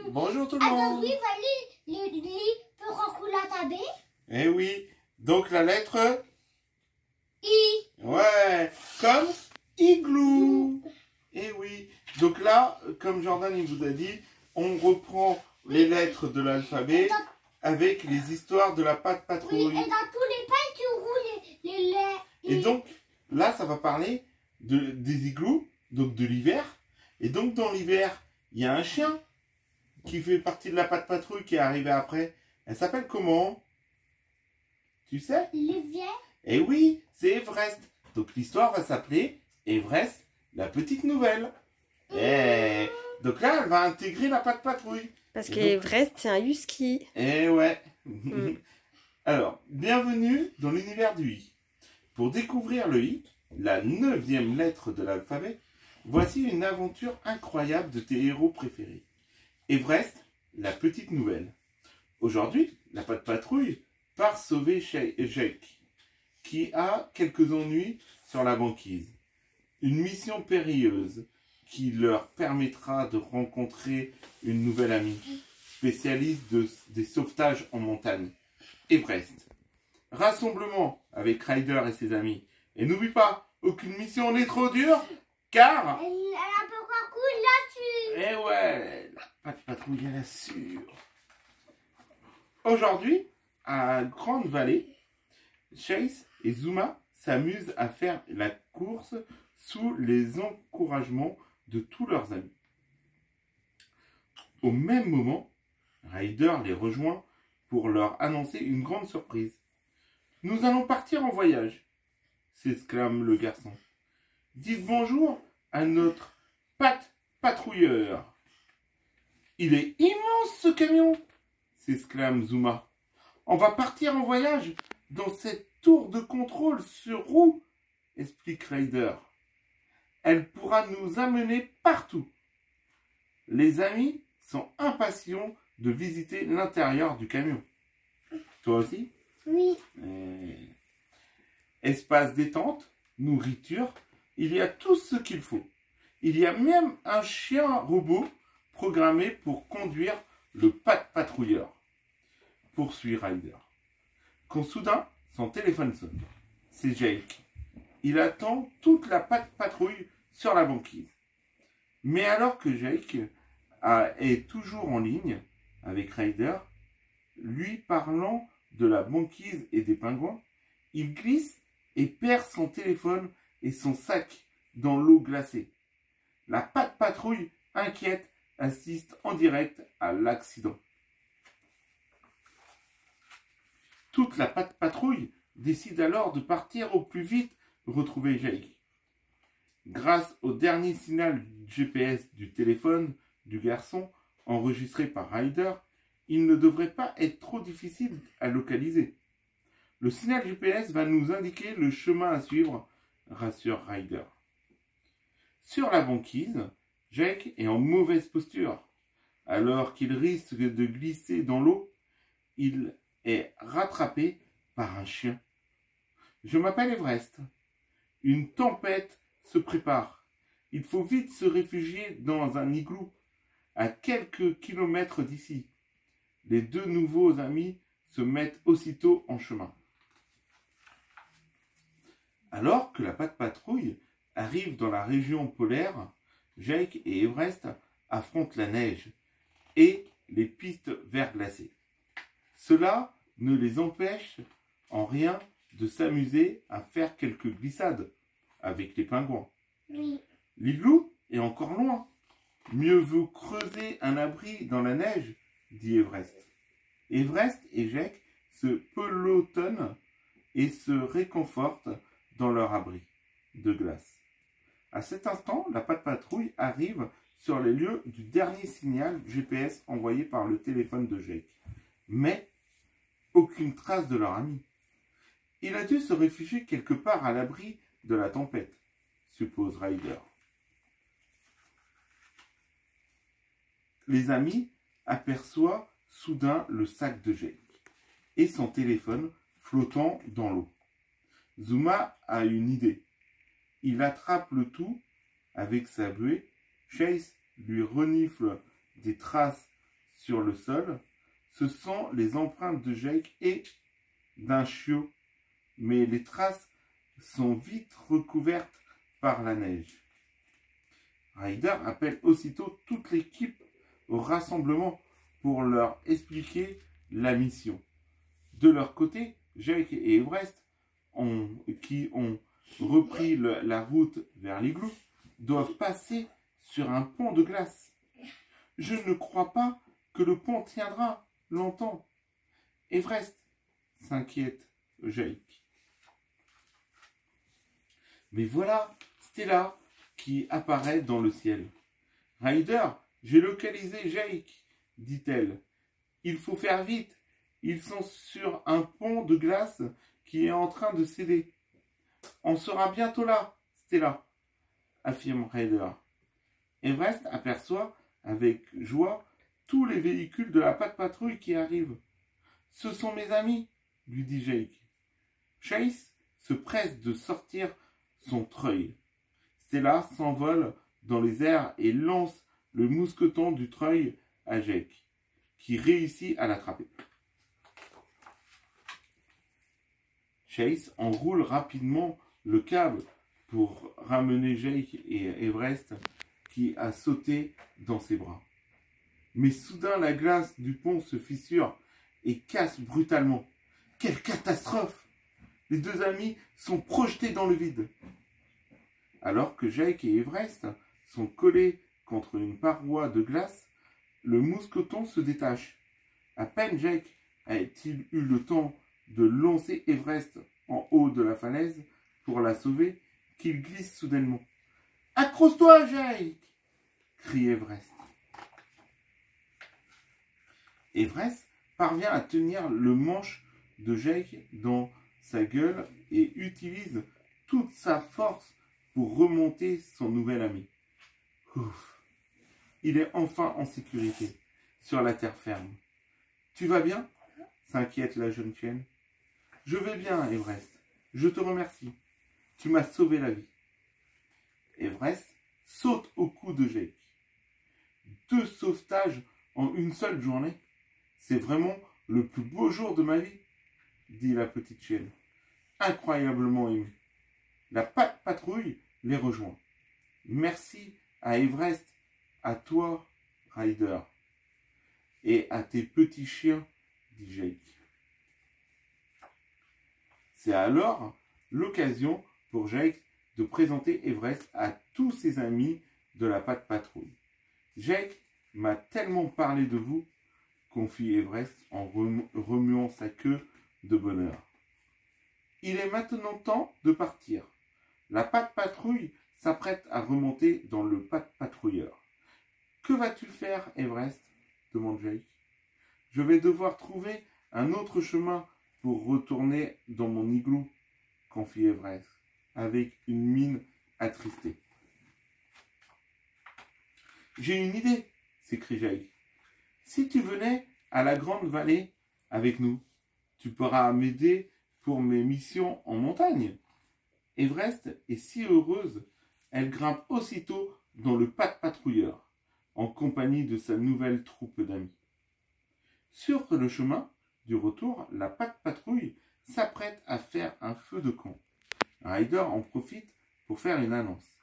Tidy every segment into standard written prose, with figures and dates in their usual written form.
Bonjour tout le monde. Aujourd'hui, le lit peut recouler à ta baie. Eh oui, donc la lettre I. Ouais, comme igloo. Eh oui, donc là, comme Jordan il vous a dit, on reprend les lettres de l'alphabet avec les histoires de la patte patrouille. Oui, et dans tous les pains, tu roules les laits. Et donc, là, ça va parler des igloos, donc de l'hiver. Et donc, dans l'hiver, il y a un chien qui fait partie de la patte patrouille qui est arrivé après. Elle s'appelle comment? Tu sais? L'hiver. Eh oui, c'est Everest. Donc, l'histoire va s'appeler Everest, la petite nouvelle. Eh, donc là, elle va intégrer la patte patrouille. Parce Et qu'Everest, c'est un husky. Eh ouais. Alors, bienvenue dans l'univers du I. Pour découvrir le I, la 9e lettre de l'alphabet, voici une aventure incroyable de tes héros préférés. Everest, la petite nouvelle. Aujourd'hui, la patte patrouille part sauver Jake, qui a quelques ennuis sur la banquise. Une mission périlleuse qui leur permettra de rencontrer une nouvelle amie, spécialiste des sauvetages en montagne, Everest. Rassemblement avec Ryder et ses amis. Et n'oublie pas, aucune mission n'est trop dure, car... Elle a un peu cool là-dessus. Eh ouais, la patte patrouille, elle assure. Aujourd'hui, à Grande Vallée, Chase et Zuma s'amusent à faire la course sous les encouragements de tous leurs amis. Au même moment, Ryder les rejoint pour leur annoncer une grande surprise. « Nous allons partir en voyage !» s'exclame le garçon. « Dites bonjour à notre patrouilleur. »« Il est immense ce camion !» s'exclame Zuma. « On va partir en voyage dans cette tour de contrôle sur roue, explique Ryder. Elle pourra nous amener partout. » Les amis sont impatients de visiter l'intérieur du camion. Toi aussi? Oui. Espace détente, nourriture, il y a tout ce qu'il faut. Il y a même un chien robot programmé pour conduire le patrouilleur. Poursuit Ryder. Quand soudain, son téléphone sonne. C'est Jake. Il attend toute la patrouille sur la banquise. Mais alors que Jake est toujours en ligne avec Ryder, lui parlant de la banquise et des pingouins, il glisse et perd son téléphone et son sac dans l'eau glacée. La patrouille, inquiète, assiste en direct à l'accident. Toute la patrouille décide alors de partir au plus vite retrouver Jake. Grâce au dernier signal GPS du téléphone du garçon enregistré par Ryder, il ne devrait pas être trop difficile à localiser. Le signal GPS va nous indiquer le chemin à suivre, rassure Ryder. Sur la banquise, Jake est en mauvaise posture. Alors qu'il risque de glisser dans l'eau, il est rattrapé par un chien. Je m'appelle Everest. Une tempête se prépare. Il faut vite se réfugier dans un igloo, à quelques kilomètres d'ici. Les deux nouveaux amis se mettent aussitôt en chemin. Alors que la patrouille arrive dans la région polaire, Jake et Everest affrontent la neige et les pistes verglacées. Cela ne les empêche en rien de s'amuser à faire quelques glissades avec les pingouins. Oui. L'igloo est encore loin. Mieux vaut creuser un abri dans la neige, dit Everest. Everest et Jake se pelotonnent et se réconfortent dans leur abri de glace. À cet instant, la patrouille arrive sur les lieux du dernier signal GPS envoyé par le téléphone de Jake. Mais aucune trace de leur ami. Il a dû se réfugier quelque part à l'abri de la tempête, suppose Ryder. Les amis aperçoivent soudain le sac de Jake et son téléphone flottant dans l'eau. Zuma a une idée. Il attrape le tout avec sa buée. Chase lui renifle des traces sur le sol. Ce sont les empreintes de Jake et d'un chiot, mais les traces sont vite recouvertes par la neige. Ryder appelle aussitôt toute l'équipe au rassemblement pour leur expliquer la mission. De leur côté, Jake et Everest, qui ont repris la route vers l'igloo, doivent passer sur un pont de glace. Je ne crois pas que le pont tiendra longtemps. Everest, s'inquiète Jake. Mais voilà Stella qui apparaît dans le ciel. Ryder, j'ai localisé Jake, dit-elle. Il faut faire vite. Ils sont sur un pont de glace qui est en train de céder. On sera bientôt là, Stella, affirme Ryder. Everest aperçoit avec joie tous les véhicules de la patrouille qui arrivent. Ce sont mes amis, lui dit Jake. Chase se presse de sortir son treuil. Stella s'envole dans les airs et lance le mousqueton du treuil à Jake, qui réussit à l'attraper. Chase enroule rapidement le câble pour ramener Jake et Everest, qui a sauté dans ses bras. Mais soudain, la glace du pont se fissure et casse brutalement. Quelle catastrophe! Les deux amis sont projetés dans le vide. Alors que Jake et Everest sont collés contre une paroi de glace, le mousqueton se détache. À peine Jake a-t-il eu le temps de lancer Everest en haut de la falaise pour la sauver qu'il glisse soudainement. « Accroche-toi, Jake !» crie Everest. Everest parvient à tenir le manche de Jake dans sa gueule et utilise toute sa force pour remonter son nouvel ami. Ouf. Il est enfin en sécurité, sur la terre ferme. « Tu vas bien ?» s'inquiète la jeune chienne. « Je vais bien, Everest. Je te remercie. Tu m'as sauvé la vie. » Everest saute au cou de Jake. 2 sauvetages en une seule journée. C'est vraiment le plus beau jour de ma vie, dit la petite chienne, incroyablement émue. La patrouille les rejoint. Merci à Everest, à toi, Ryder, et à tes petits chiens, dit Jake. C'est alors l'occasion pour Jake de présenter Everest à tous ses amis de la patrouille. Jake m'a tellement parlé de vous, confie Everest en remuant sa queue de bonheur. Il est maintenant temps de partir. La patrouille s'apprête à remonter dans le patrouilleur. Que vas-tu faire, Everest? Demande Jake. Je vais devoir trouver un autre chemin pour retourner dans mon igloo, confie Everest, avec une mine attristée. J'ai une idée, s'écrie Jake. Si tu venais à la grande vallée avec nous, tu pourras m'aider pour mes missions en montagne. Everest est si heureuse, elle grimpe aussitôt dans le patrouilleur, en compagnie de sa nouvelle troupe d'amis. Sur le chemin du retour, la patrouille s'apprête à faire un feu de camp. Ryder en profite pour faire une annonce.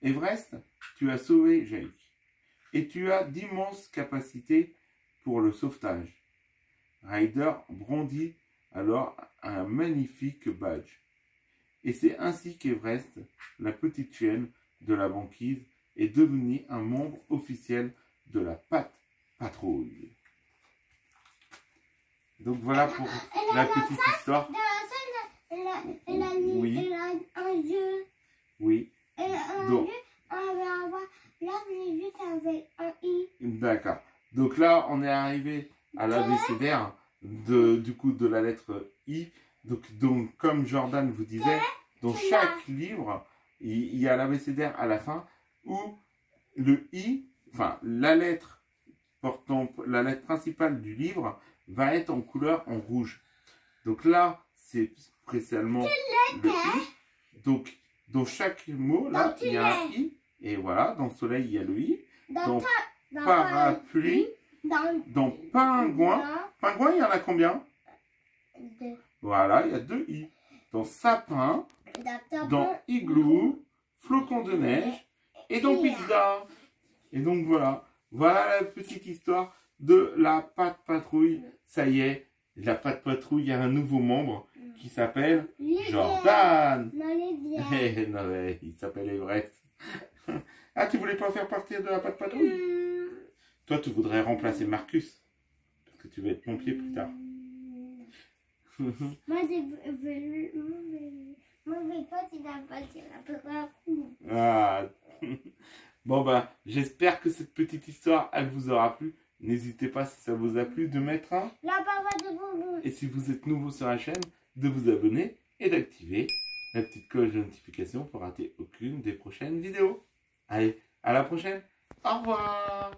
Everest, tu as sauvé Jake, et tu as d'immenses capacités pour le sauvetage. Ryder brandit alors un magnifique badge. Et c'est ainsi qu'Everest, la petite chienne de la banquise, est devenu un membre officiel de la patrouille. Donc voilà pour la petite histoire. Dans la scène, Oui. elle a un jeu. Oui. Elle a un Donc, jeu, on va avoir là, les jeux avec un i. d'accord. Donc là, on est arrivé à l'abécédaire du coup de la lettre I. Donc comme Jordan vous disait, dans chaque livre, il y a l'abécédaire à la fin où le I, enfin la lettre principale du livre va être en couleur en rouge. Donc là, c'est spécialement le I. Donc dans chaque mot, là, il y a un I. Et voilà, dans le soleil, il y a le I. parapluie, dans pingouin. Pingouin, il y en a combien? Deux. Voilà, il y a 2 i. Dans sapin, dans igloo, flocon de neige et dans pizza. Et donc voilà, voilà la petite histoire de la Pat' Patrouille. Ça y est, la Pat' Patrouille a un nouveau membre qui s'appelle Jordan. Non, mais il s'appelle Everest. Ah, tu voulais pas faire partie de la Pat' Patrouille? Toi, tu voudrais remplacer Marcus. Parce que tu vas être pompier plus tard. Moi, mes potes, ils n'ont pas dit la parapluie. Ah. Bon, bah, j'espère que cette petite histoire, elle vous aura plu. N'hésitez pas, si ça vous a plu, de mettre un. La papa de bonbons. Et si vous êtes nouveau sur la chaîne, de vous abonner et d'activer la petite cloche de notification pour rater aucune des prochaines vidéos. Allez, à la prochaine. Au revoir.